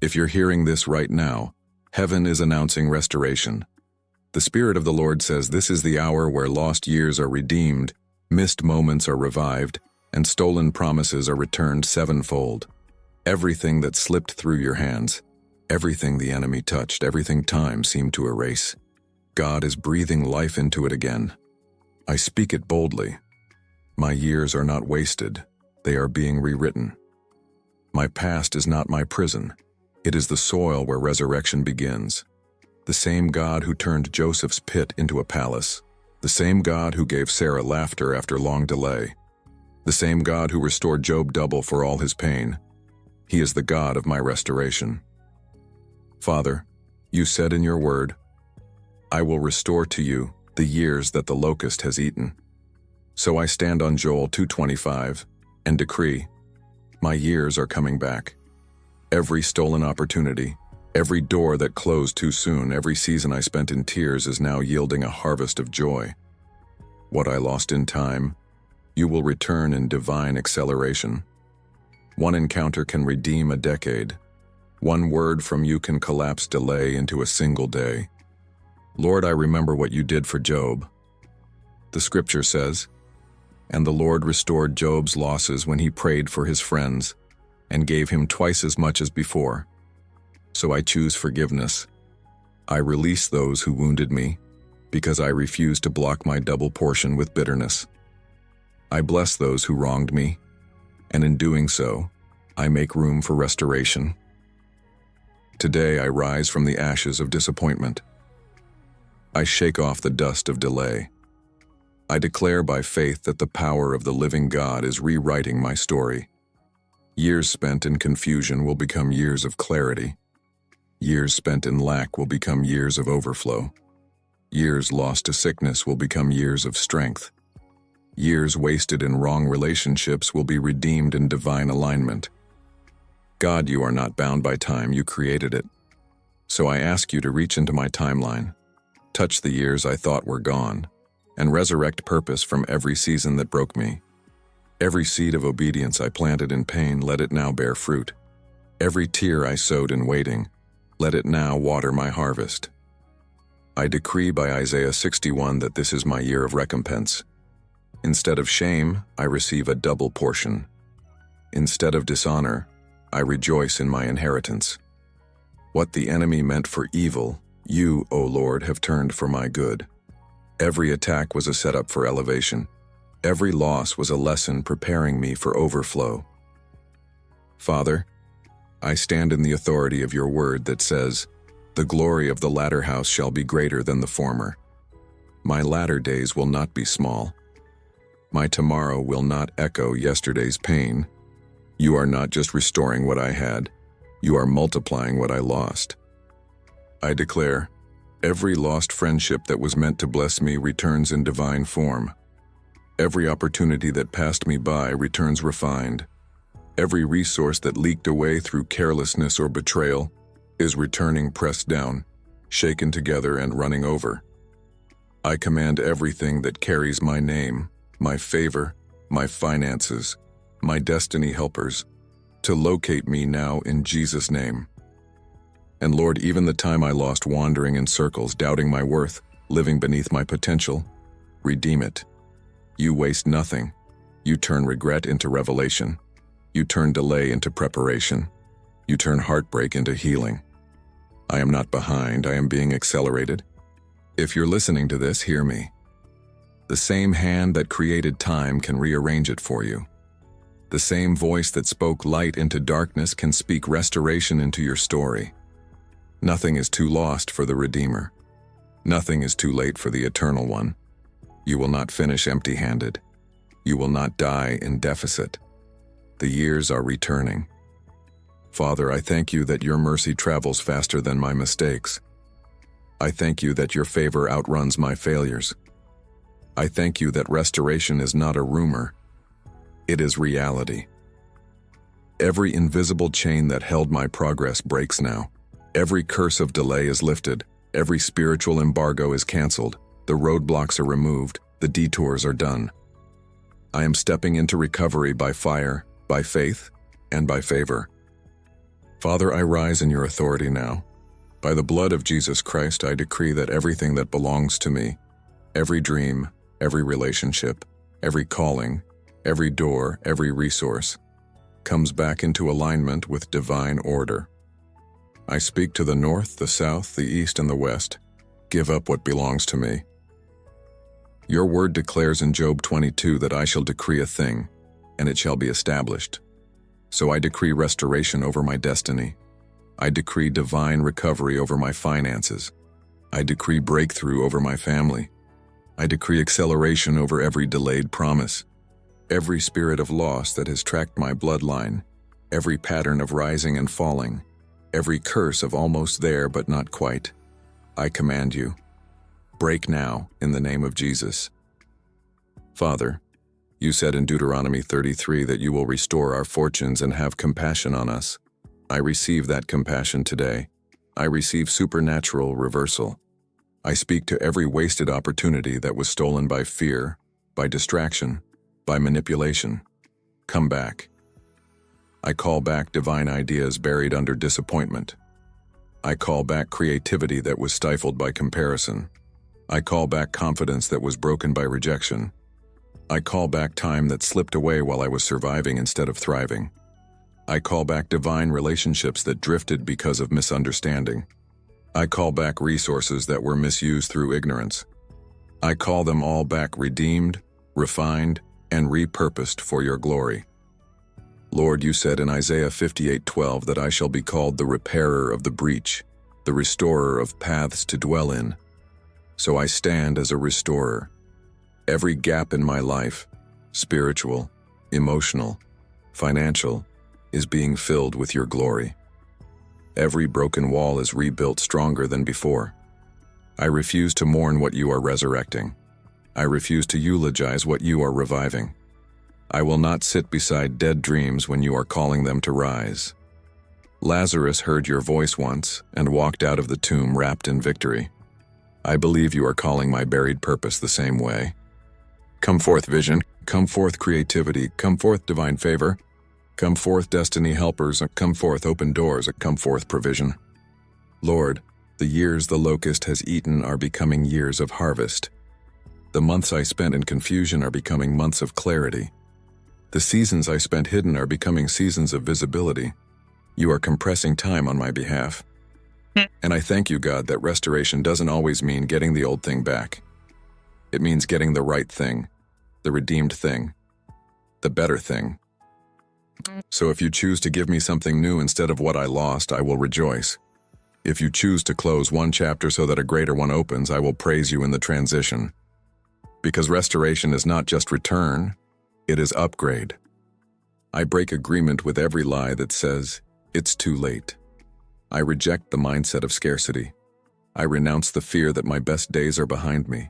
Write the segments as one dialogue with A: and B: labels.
A: If you're hearing this right now, heaven is announcing restoration. The Spirit of the Lord says this is the hour where lost years are redeemed, missed moments are revived, and stolen promises are returned sevenfold. Everything that slipped through your hands, everything the enemy touched, everything time seemed to erase, God is breathing life into it again. I speak it boldly. My years are not wasted, they are being rewritten. My past is not my prison, it is the soil where resurrection begins. The same God who turned Joseph's pit into a palace, the same God who gave Sarah laughter after long delay, the same God who restored Job double for all his pain. He is the God of my restoration. Father, you said in your word, I will restore to you the years that the locust has eaten. So I stand on Joel 2:25 and decree, my years are coming back. Every stolen opportunity, every door that closed too soon, every season I spent in tears is now yielding a harvest of joy. What I lost in time, you will return in divine acceleration. One encounter can redeem a decade. One word from you can collapse delay into a single day. Lord, I remember what you did for Job. The scripture says, and the Lord restored Job's losses when he prayed for his friends and gave him twice as much as before. So I choose forgiveness. I release those who wounded me because I refuse to block my double portion with bitterness. I bless those who wronged me, and in doing so, I make room for restoration. Today I rise from the ashes of disappointment. I shake off the dust of delay. I declare by faith that the power of the living God is rewriting my story. Years spent in confusion will become years of clarity. Years spent in lack will become years of overflow. Years lost to sickness will become years of strength. Years wasted in wrong relationships will be redeemed in divine alignment. God, you are not bound by time, you created it. So I ask you to reach into my timeline, touch the years I thought were gone, and resurrect purpose from every season that broke me. Every seed of obedience I planted in pain, let it now bear fruit. Every tear I sowed in waiting, let it now water my harvest. I decree by Isaiah 61 that this is my year of recompense. Instead of shame, I receive a double portion. Instead of dishonor, I rejoice in my inheritance. What the enemy meant for evil, you, O Lord, have turned for my good. Every attack was a setup for elevation. Every loss was a lesson preparing me for overflow. Father, I stand in the authority of your word that says, the glory of the latter house shall be greater than the former. My latter days will not be small. My tomorrow will not echo yesterday's pain. You are not just restoring what I had, you are multiplying what I lost. I declare, every lost friendship that was meant to bless me returns in divine form. Every opportunity that passed me by returns refined. Every resource that leaked away through carelessness or betrayal is returning pressed down, shaken together and running over. I command everything that carries my name, my favor, my finances, my destiny helpers, to locate me now in Jesus' name. And Lord, even the time I lost wandering in circles, doubting my worth, living beneath my potential, redeem it. You waste nothing. You turn regret into revelation. You turn delay into preparation. You turn heartbreak into healing. I am not behind, I am being accelerated. If you're listening to this, hear me. The same hand that created time can rearrange it for you. The same voice that spoke light into darkness can speak restoration into your story. Nothing is too lost for the Redeemer. Nothing is too late for the Eternal One. You will not finish empty-handed. You will not die in deficit. The years are returning. Father, I thank you that your mercy travels faster than my mistakes. I thank you that your favor outruns my failures. I thank you that restoration is not a rumor. It is reality. Every invisible chain that held my progress breaks now. Every curse of delay is lifted. Every spiritual embargo is canceled. The roadblocks are removed. The detours are done. I am stepping into recovery by fire, by faith, and by favor. Father, I rise in your authority now. By the blood of Jesus Christ, I decree that everything that belongs to me, every dream, every relationship, every calling, every door, every resource, comes back into alignment with divine order. I speak to the north, the south, the east, and the west. Give up what belongs to me. Your word declares in Job 22 that I shall decree a thing, and it shall be established. So I decree restoration over my destiny. I decree divine recovery over my finances. I decree breakthrough over my family. I decree acceleration over every delayed promise. Every spirit of loss that has tracked my bloodline, every pattern of rising and falling, every curse of almost there but not quite, I command you, break now in the name of Jesus. Father, you said in Deuteronomy 33 that you will restore our fortunes and have compassion on us. I receive that compassion today. I receive supernatural reversal. I speak to every wasted opportunity that was stolen by fear, by distraction, by manipulation. Come back. I call back divine ideas buried under disappointment. I call back creativity that was stifled by comparison. I call back confidence that was broken by rejection. I call back time that slipped away while I was surviving instead of thriving. I call back divine relationships that drifted because of misunderstanding. I call back resources that were misused through ignorance. I call them all back redeemed, refined, and repurposed for your glory. Lord, you said in Isaiah 58:12 that I shall be called the repairer of the breach, the restorer of paths to dwell in. So I stand as a restorer. Every gap in my life, spiritual, emotional, financial, is being filled with your glory. Every broken wall is rebuilt stronger than before. I refuse to mourn what you are resurrecting. I refuse to eulogize what you are reviving. I will not sit beside dead dreams when you are calling them to rise. Lazarus heard your voice once and walked out of the tomb wrapped in victory. I believe you are calling my buried purpose the same way. Come forth, vision. Come forth, creativity. Come forth, divine favor. Come forth, destiny helpers. Come forth, open doors. Come forth, provision. Lord, the years the locust has eaten are becoming years of harvest. The months I spent in confusion are becoming months of clarity. The seasons I spent hidden are becoming seasons of visibility. You are compressing time on my behalf. And I thank you, God, that restoration doesn't always mean getting the old thing back. It means getting the right thing, the redeemed thing, the better thing. So if you choose to give me something new instead of what I lost, I will rejoice. If you choose to close one chapter so that a greater one opens, I will praise you in the transition. Because restoration is not just return, it is upgrade. I break agreement with every lie that says, it's too late. I reject the mindset of scarcity. I renounce the fear that my best days are behind me.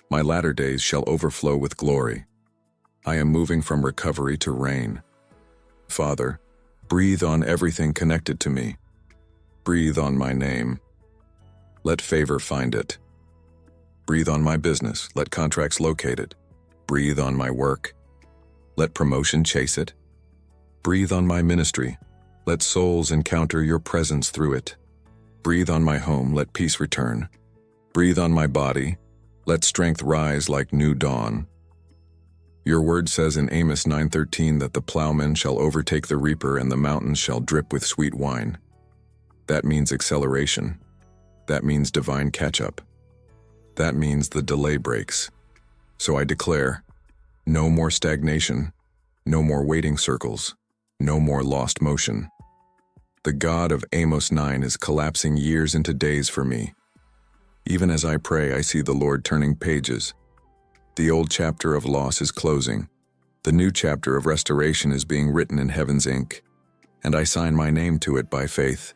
A: My latter days shall overflow with glory. I am moving from recovery to reign. Father, breathe on everything connected to me. Breathe on my name. Let favor find it. Breathe on my business. Let contracts locate it. Breathe on my work. Let promotion chase it. Breathe on my ministry. Let souls encounter your presence through it. Breathe on my home. Let peace return. Breathe on my body. Let strength rise like new dawn. Your word says in Amos 9:13 that the plowman shall overtake the reaper and the mountains shall drip with sweet wine. That means acceleration. That means divine catch-up. That means the delay breaks. So I declare, no more stagnation, no more waiting circles, no more lost motion. The God of Amos 9 is collapsing years into days for me. Even as I pray, I see the Lord turning pages. The old chapter of loss is closing. The new chapter of restoration is being written in heaven's ink, and I sign my name to it by faith.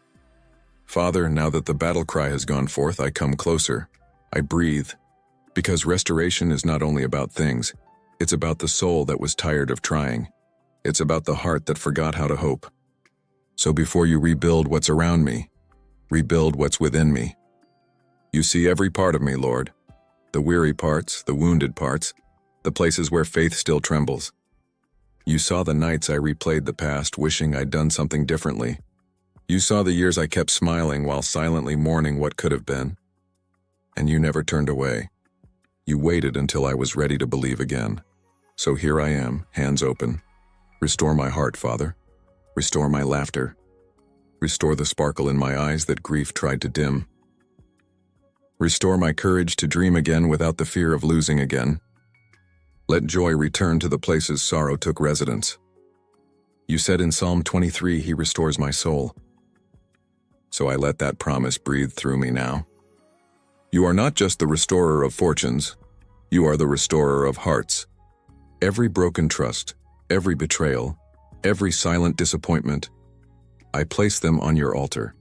A: Father, now that the battle cry has gone forth, I come closer. I breathe, because restoration is not only about things, it's about the soul that was tired of trying. It's about the heart that forgot how to hope. So before you rebuild what's around me, rebuild what's within me. You see every part of me, Lord. The weary parts, the wounded parts, the places where faith still trembles. You saw the nights I replayed the past, wishing I'd done something differently. You saw the years I kept smiling while silently mourning what could have been. And you never turned away. You waited until I was ready to believe again. So here I am, hands open. Restore my heart, Father. Restore my laughter. Restore the sparkle in my eyes that grief tried to dim. Restore my courage to dream again without the fear of losing again. Let joy return to the places sorrow took residence. You said in Psalm 23, He restores my soul. So I let that promise breathe through me now. You are not just the restorer of fortunes, you are the restorer of hearts. Every broken trust, every betrayal, every silent disappointment, I place them on your altar.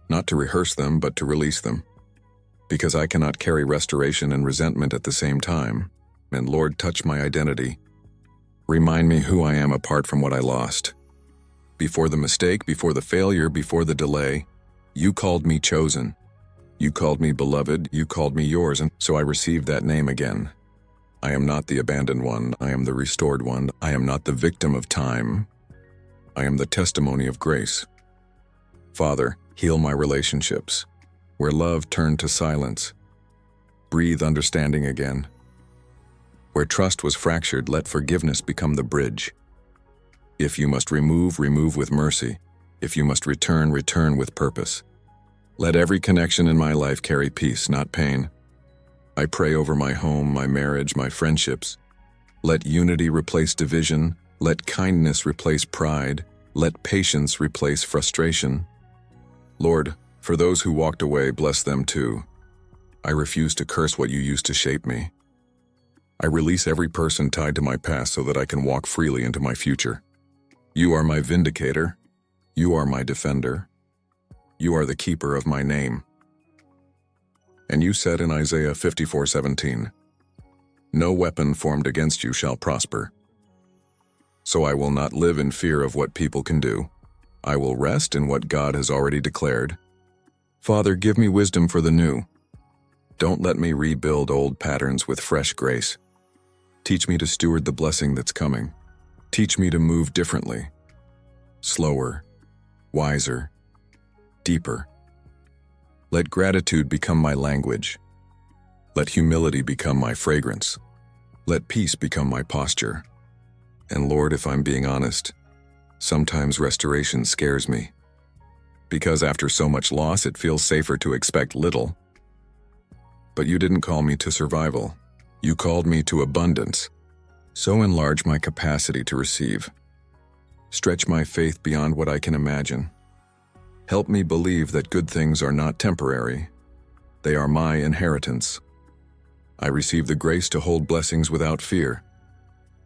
A: Not to rehearse them, but to release them. Because I cannot carry restoration and resentment at the same time. And Lord, touch my identity. Remind me who I am apart from what I lost. Before the mistake, before the failure, before the delay, you called me chosen. You called me beloved, you called me yours, and so I received that name again. I am not the abandoned one, I am the restored one. I am not the victim of time. I am the testimony of grace. Father, heal my relationships, where love turned to silence. Breathe understanding again. Where trust was fractured, let forgiveness become the bridge. If you must remove, remove with mercy. If you must return, return with purpose. Let every connection in my life carry peace, not pain. I pray over my home, my marriage, my friendships. Let unity replace division. Let kindness replace pride. Let patience replace frustration. Lord, for those who walked away, bless them too. I refuse to curse what you used to shape me. I release every person tied to my past so that I can walk freely into my future. You are my vindicator. You are my defender. You are the keeper of my name. And you said in Isaiah 54:17, no weapon formed against you shall prosper. So I will not live in fear of what people can do. I will rest in what God has already declared. Father, give me wisdom for the new. Don't let me rebuild old patterns with fresh grace. Teach me to steward the blessing that's coming. Teach me to move differently, slower, wiser, deeper. Let gratitude become my language. Let humility become my fragrance. Let peace become my posture. And Lord, if I'm being honest, sometimes restoration scares me. Because after so much loss, it feels safer to expect little. But you didn't call me to survival. You called me to abundance. So enlarge my capacity to receive. Stretch my faith beyond what I can imagine. Help me believe that good things are not temporary. They are my inheritance. I receive the grace to hold blessings without fear.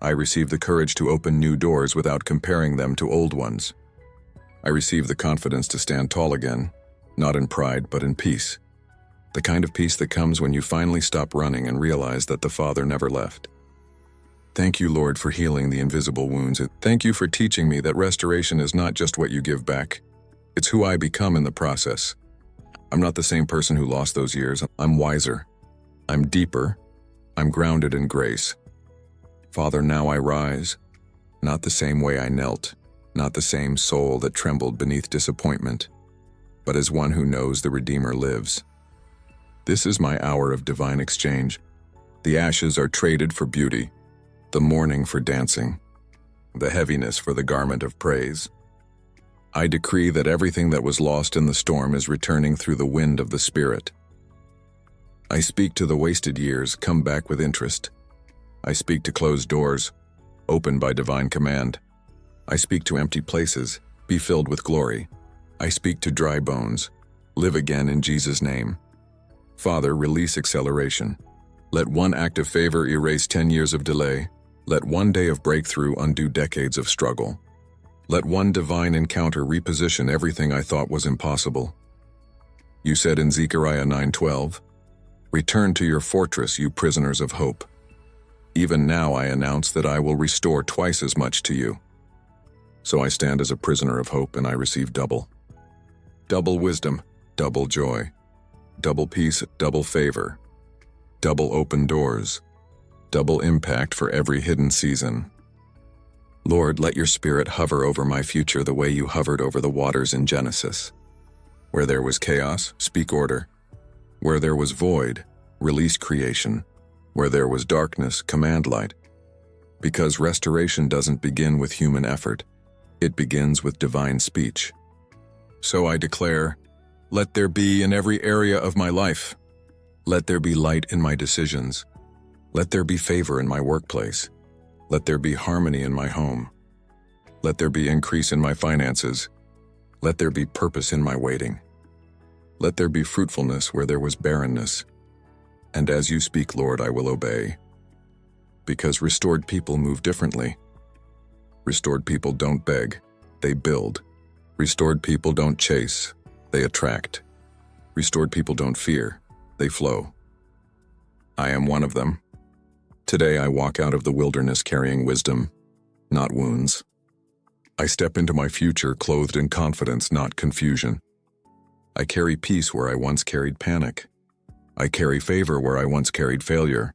A: I receive the courage to open new doors without comparing them to old ones. I receive the confidence to stand tall again, not in pride but in peace. The kind of peace that comes when you finally stop running and realize that the Father never left. Thank you, Lord, for healing the invisible wounds. Thank you for teaching me that restoration is not just what you give back. It's who I become in the process. I'm not the same person who lost those years. I'm wiser. I'm deeper. I'm grounded in grace. Father, now I rise, not the same way I knelt, not the same soul that trembled beneath disappointment, but as one who knows the Redeemer lives. This is my hour of divine exchange. The ashes are traded for beauty, the mourning for dancing, the heaviness for the garment of praise. I decree that everything that was lost in the storm is returning through the wind of the Spirit. I speak to the wasted years, come back with interest. I speak to closed doors, open by divine command. I speak to empty places, be filled with glory. I speak to dry bones, live again in Jesus' name. Father, release acceleration. Let one act of favor erase 10 years of delay. Let one day of breakthrough undo decades of struggle. Let one divine encounter reposition everything I thought was impossible. You said in Zechariah 9:12, return to your fortress, you prisoners of hope. Even now I announce that I will restore twice as much to you. So I stand as a prisoner of hope and I receive double. Double wisdom, double joy, double peace, double favor, double open doors, double impact for every hidden season. Lord, let your Spirit hover over my future the way you hovered over the waters in Genesis. Where there was chaos, speak order. Where there was void, release creation. Where there was darkness, command light. Because restoration doesn't begin with human effort, it begins with divine speech. So I declare, let there be in every area of my life. Let there be light in my decisions. Let there be favor in my workplace. Let there be harmony in my home. Let there be increase in my finances. Let there be purpose in my waiting. Let there be fruitfulness where there was barrenness. And as you speak, Lord, I will obey. Because restored people move differently. Restored people don't beg, they build. Restored people don't chase, they attract. Restored people don't fear, they flow. I am one of them. Today I walk out of the wilderness carrying wisdom, not wounds. I step into my future clothed in confidence, not confusion. I carry peace where I once carried panic. I carry favor where I once carried failure.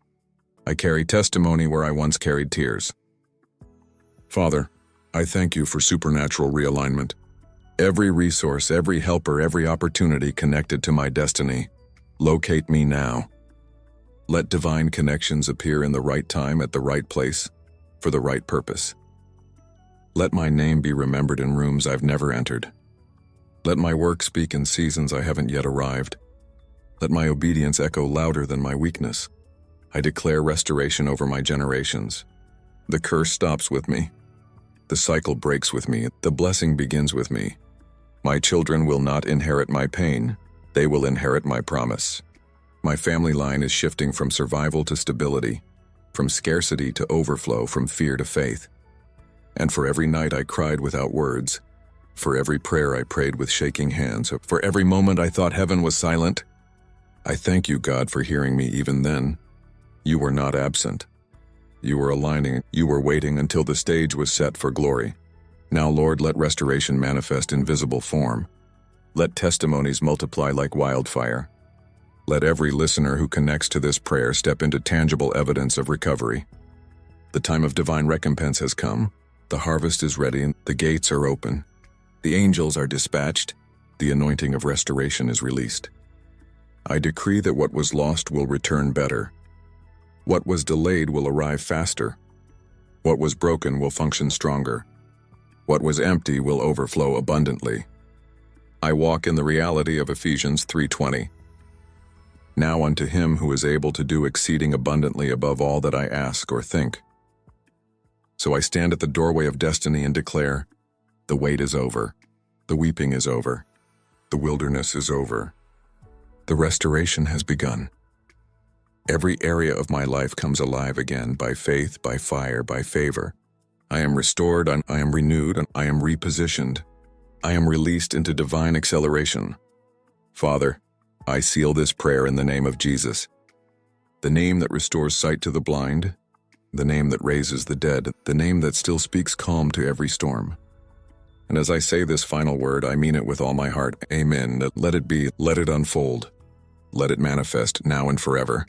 A: I carry testimony where I once carried tears. Father, I thank you for supernatural realignment. Every resource, every helper, every opportunity connected to my destiny, locate me now. Let divine connections appear in the right time at the right place, for the right purpose. Let my name be remembered in rooms I've never entered. Let my work speak in seasons I haven't yet arrived. Let my obedience echo louder than my weakness. I declare restoration over my generations. The curse stops with me. The cycle breaks with me. The blessing begins with me. My children will not inherit my pain. They will inherit my promise. My family line is shifting from survival to stability, from scarcity to overflow, from fear to faith. And for every night I cried without words, for every prayer I prayed with shaking hands, for every moment I thought heaven was silent, I thank you, God, for hearing me even then. You were not absent. You were aligning. You were waiting until the stage was set for glory. Now, Lord, let restoration manifest in visible form. Let testimonies multiply like wildfire. Let every listener who connects to this prayer step into tangible evidence of recovery. The time of divine recompense has come. The harvest is ready and the gates are open. The angels are dispatched. The anointing of restoration is released. I decree that what was lost will return better. What was delayed will arrive faster. What was broken will function stronger. What was empty will overflow abundantly. I walk in the reality of Ephesians 3:20. Now unto him who is able to do exceeding abundantly above all that I ask or think. So I stand at the doorway of destiny and declare, the wait is over. The weeping is over. The wilderness is over. The restoration has begun. Every area of my life comes alive again by faith, by fire, by favor. I am restored, I am renewed, and I am repositioned. I am released into divine acceleration. Father, I seal this prayer in the name of Jesus, the name that restores sight to the blind, the name that raises the dead, the name that still speaks calm to every storm. And as I say this final word, I mean it with all my heart. Amen. Let it be, let it unfold, let it manifest now and forever.